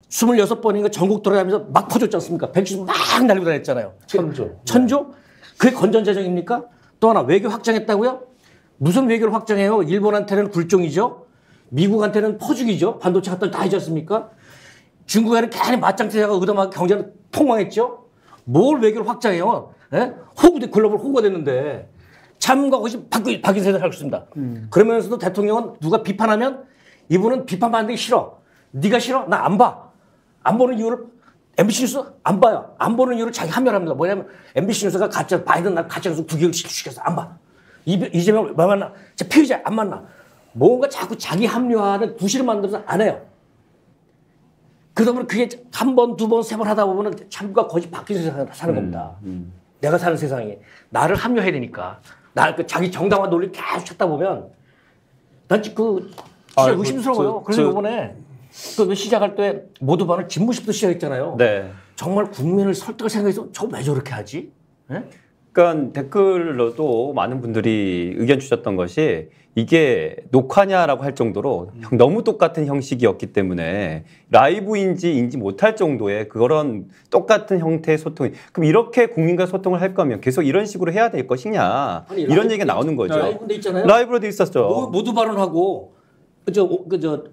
26번인가 전국 돌아다니면서 막 퍼줬지 않습니까? 백신 막 날리고 다녔잖아요. 천조. 천조? 그게 건전재정입니까? 또 하나 외교 확장했다고요? 무슨 외교를 확장해요? 일본한테는 굴종이죠. 미국한테는 퍼주기죠. 반도체 갖다 다 하지 않습니까? 중국에는 괜히 맞짱뜨자가 의도하게 경제는 폭망했죠. 뭘 외교를 확장해요? 예? 글로벌 호구가 됐는데 참과 것이 바뀐 세상을 살고 있습니다. 그러면서도 대통령은 누가 비판하면 이분은 비판받는 게 싫어. 네가 싫어? 나 안 봐. 안 보는 이유를 MBC 뉴스 안 봐요. 안 보는 이유를 자기 합리화합니다. 뭐냐면 MBC 뉴스가 가짜 바이든 날 가짜뉴스 구경을 시켜서 안 봐. 이재명 왜 만나? 피의자 안 만나. 뭔가 자꾸 자기 합리화하는 구실을 만들어서 안 해요. 그러다 보면 그게 한 번, 두 번, 세 번 하다 보면 참과 거짓 바뀐 세상을 사는 겁니다. 내가 사는 세상이 나를 합리화해야 되니까. 자기 정당화 논리를 계속 찾다 보면 난 진짜 의심스러워요. 그래서 이번에 또 시작할 때 모두 반을 집무실부터 시작했잖아요. 네. 정말 국민을 설득을 생각해서 저 왜 저렇게 하지? 네? 그러니까 댓글로도 많은 분들이 의견 주셨던 것이 이게 녹화냐라고 할 정도로 너무 똑같은 형식이었기 때문에 라이브인지 못할 정도의 그런 똑같은 형태의 소통이 그럼 이렇게 국민과 소통을 할 거면 계속 이런 식으로 해야 될 것이냐 이런 얘기가 나오는 거죠. 라이브로 돼 있잖아요. 라이브로 돼 있었죠. 모두 발언하고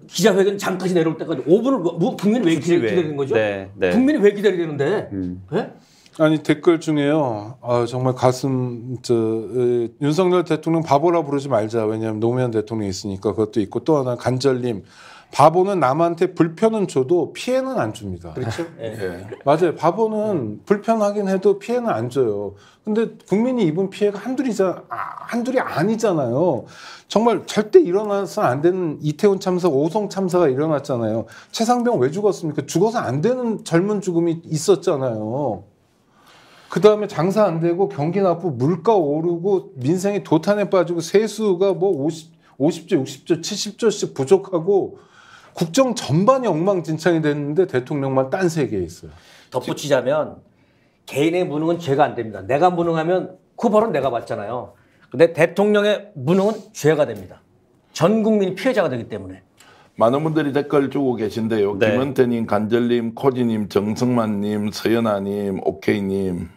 기자회견 장까지 내려올 때까지 5분을 국민이 왜 기다리는 거죠? 네. 국민이 왜 기다려야 되는데? 네? 아니 댓글 중에요. 정말 윤석열 대통령 바보라 부르지 말자. 왜냐하면 노무현 대통령이 있으니까 그것도 있고 또 하나 간절님. 바보는 남한테 불편은 줘도 피해는 안 줍니다. 그렇죠. 네. 맞아요. 바보는 불편하긴 해도 피해는 안 줘요. 근데 국민이 입은 피해가 한둘이 아니잖아요. 정말 절대 일어나서는 안 되는 이태원 참사, 오송 참사가 일어났잖아요. 최상병 왜 죽었습니까? 죽어서 안 되는 젊은 죽음이 있었잖아요. 그 다음에 장사 안 되고 경기 나쁘고 물가 오르고 민생이 도탄에 빠지고 세수가 뭐 50조, 60조, 70조씩 부족하고 국정 전반이 엉망진창이 됐는데 대통령만 딴 세계에 있어요. 덧붙이자면 개인의 무능은 죄가 안 됩니다. 내가 무능하면 그 벌은 내가 받잖아요. 근데 대통령의 무능은 죄가 됩니다. 전 국민이 피해자가 되기 때문에. 많은 분들이 댓글 주고 계신데요. 네. 김은태님, 간절님, 코지님, 정승만님, 서연아님, 오케이님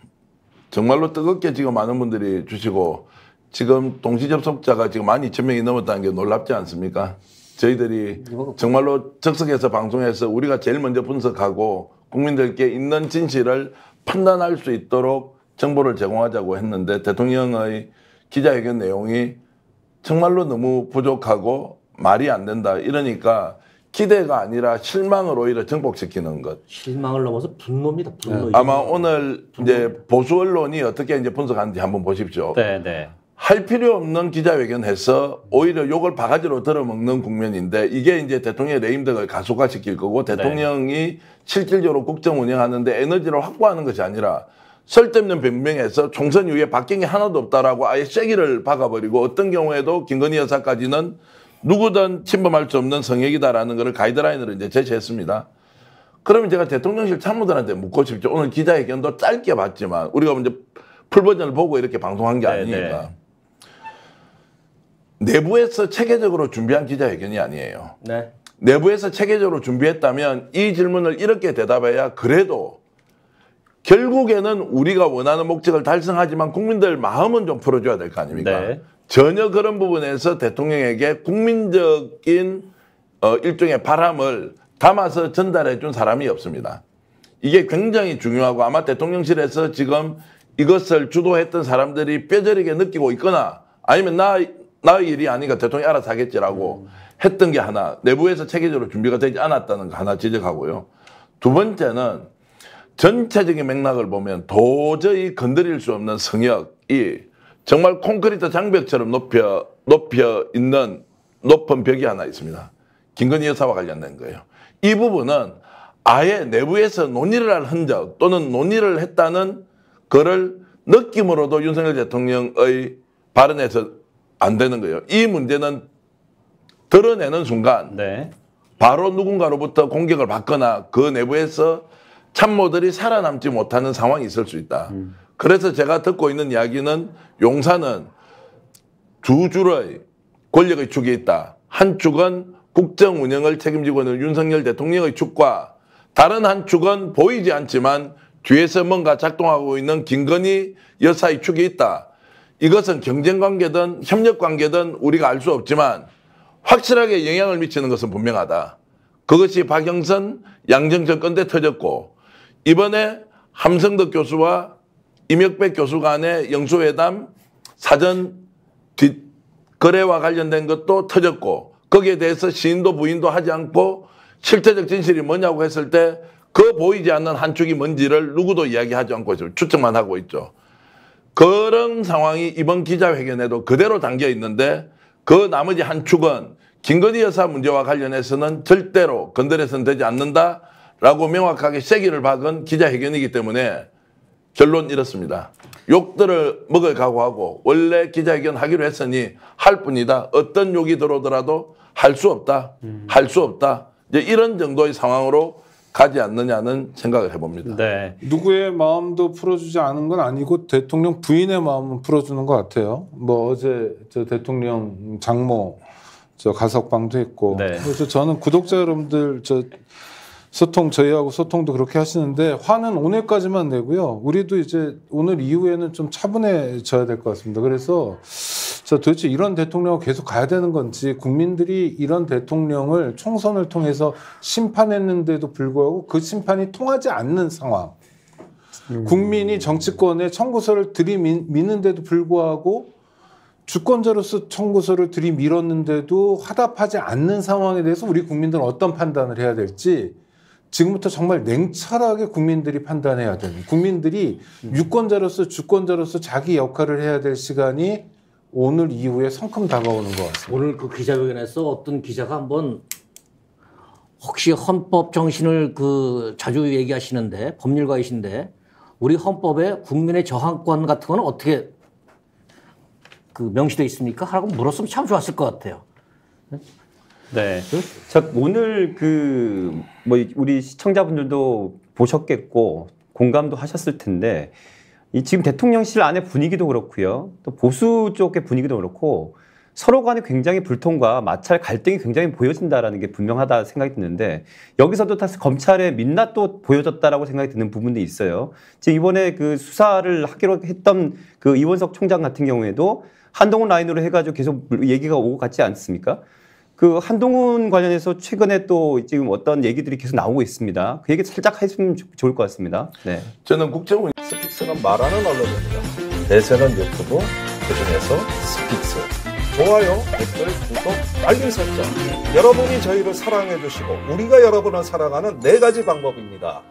정말로 뜨겁게 지금 많은 분들이 주시고 지금 동시 접속자가 지금 12,000명이 넘었다는 게 놀랍지 않습니까? 저희들이 정말로 적석해서 방송해서 우리가 제일 먼저 분석하고 국민들께 있는 진실을 판단할 수 있도록 정보를 제공하자고 했는데 대통령의 기자회견 내용이 정말로 너무 부족하고 말이 안 된다. 이러니까 기대가 아니라 실망을 오히려 정복시키는 것. 실망을 넘어서 분노입니다. 분노. 아마 오늘 이제 보수 언론이 어떻게 이제 분석하는지 한번 보십시오. 네. 할 필요 없는 기자회견해서 오히려 욕을 바가지로 들어먹는 국면인데 이게 이제 대통령의 레임덕을 가속화시킬 거고 대통령이 실질적으로 국정 운영하는데 에너지를 확보하는 것이 아니라 쓸데없는 변명에서 총선 이후에 바뀐 게 하나도 없다라고 아예 쐐기를 박아버리고 어떤 경우에도 김건희 여사까지는 누구든 침범할 수 없는 성역이다라는 것을 가이드라인으로 이제 제시했습니다. 그러면 제가 대통령실 참모들한테 묻고 싶죠. 오늘 기자회견도 짧게 봤지만 우리가 먼저 풀버전을 보고 이렇게 방송한 게 아니니까. 내부에서 체계적으로 준비한 기자회견이 아니에요. 네. 내부에서 체계적으로 준비했다면 이 질문을 이렇게 대답해야 그래도 결국에는 우리가 원하는 목적을 달성하지만 국민들 마음은 좀 풀어줘야 될 거 아닙니까? 네. 전혀 그런 부분에서 대통령에게 국민적인 일종의 바람을 담아서 전달해 준 사람이 없습니다. 이게 굉장히 중요하고 아마 대통령실에서 지금 이것을 주도했던 사람들이 뼈저리게 느끼고 있거나 아니면 나의 일이 아니니까 대통령이 알아서 하겠지라고 했던 게 하나, 내부에서 체계적으로 준비가 되지 않았다는 거 하나 지적하고요. 두 번째는 전체적인 맥락을 보면 도저히 건드릴 수 없는 성역이 정말 콘크리트 장벽처럼 높여 있는 높은 벽이 하나 있습니다. 김건희 여사와 관련된 거예요. 이 부분은 아예 내부에서 논의를 할 흔적 또는 논의를 했다는 거를 느낌으로도 윤석열 대통령의 발언에서 안 되는 거예요. 이 문제는 드러내는 순간 바로 누군가로부터 공격을 받거나 그 내부에서 참모들이 살아남지 못하는 상황이 있을 수 있다. 그래서 제가 듣고 있는 이야기는 용산은 두 줄의 권력의 축이 있다. 한 축은 국정 운영을 책임지고 있는 윤석열 대통령의 축과 다른 한 축은 보이지 않지만 뒤에서 뭔가 작동하고 있는 김건희 여사의 축이 있다. 이것은 경쟁관계든 협력관계든 우리가 알 수 없지만 확실하게 영향을 미치는 것은 분명하다. 그것이 박영선, 양정철 건대 터졌고 이번에 함성덕 교수와 임혁백 교수 간의 영수회담 사전 뒷거래와 관련된 것도 터졌고 거기에 대해서 시인도 부인도 하지 않고 실체적 진실이 뭐냐고 했을 때 그 보이지 않는 한 축이 뭔지를 누구도 이야기하지 않고 있어요. 추측만 하고 있죠. 그런 상황이 이번 기자회견에도 그대로 담겨 있는데 그 나머지 한 축은 김건희 여사 문제와 관련해서는 절대로 건드려서는 되지 않는다라고 명확하게 쐐기를 박은 기자회견이기 때문에 결론 이렇습니다. 욕들을 먹을 각오하고 원래 기자회견 하기로 했으니 할 뿐이다. 어떤 욕이 들어오더라도 할 수 없다. 할 수 없다. 이제 이런 정도의 상황으로 가지 않느냐는 생각을 해봅니다. 네. 누구의 마음도 풀어주지 않은 건 아니고 대통령 부인의 마음은 풀어주는 것 같아요. 뭐 어제 저 대통령 장모 저 가석방도 했고 네. 그래서 저는 구독자 여러분들 저 소통 저희하고 소통도 그렇게 하시는데 화는 오늘까지만 내고요. 우리도 이제 오늘 이후에는 좀 차분해져야 될 것 같습니다. 그래서 저 도대체 이런 대통령을 계속 가야 되는 건지 국민들이 이런 대통령을 총선을 통해서 심판했는데도 불구하고 그 심판이 통하지 않는 상황. 국민이 정치권에 청구서를 들이미는데도 불구하고 주권자로서 청구서를 들이밀었는데도 화답하지 않는 상황에 대해서 우리 국민들은 어떤 판단을 해야 될지 지금부터 정말 냉철하게 국민들이 판단해야 되는 국민들이 유권자로서 주권자로서 자기 역할을 해야 될 시간이 오늘 이후에 성큼 다가오는 것 같습니다. 오늘 그 기자회견에서 어떤 기자가 한번 혹시 헌법 정신을 그 자주 얘기하시는데 법률가이신데 우리 헌법에 국민의 저항권 같은 거는 어떻게 그 명시되어 있습니까? 하고 물었으면 참 좋았을 것 같아요. 네. 자, 오늘 그 뭐 우리 시청자분들도 보셨겠고 공감도 하셨을 텐데 이 지금 대통령실 안의 분위기도 그렇고요. 또 보수 쪽의 분위기도 그렇고 서로 간에 굉장히 불통과 마찰 갈등이 굉장히 보여진다라는 게 분명하다 생각이 드는데 여기서도 다시 검찰의 민낯도 보여졌다라고 생각이 드는 부분도 있어요. 지금 이번에 그 수사를 하기로 했던 그 이원석 총장 같은 경우에도 한동훈 라인으로 해가지고 계속 얘기가 오고 갔지 않습니까? 그 한동훈 관련해서 최근에 또 지금 어떤 얘기들이 계속 나오고 있습니다. 그 얘기 살짝 해주면 좋을 것 같습니다. 네. 저는 국정원 스픽스는 말하는 언론입니다. 대세는 유튜브, 그중에서 스픽스. 좋아요, 댓글, 구독, 알림 설정. 여러분이 저희를 사랑해 주시고 우리가 여러분을 사랑하는 4가지 방법입니다.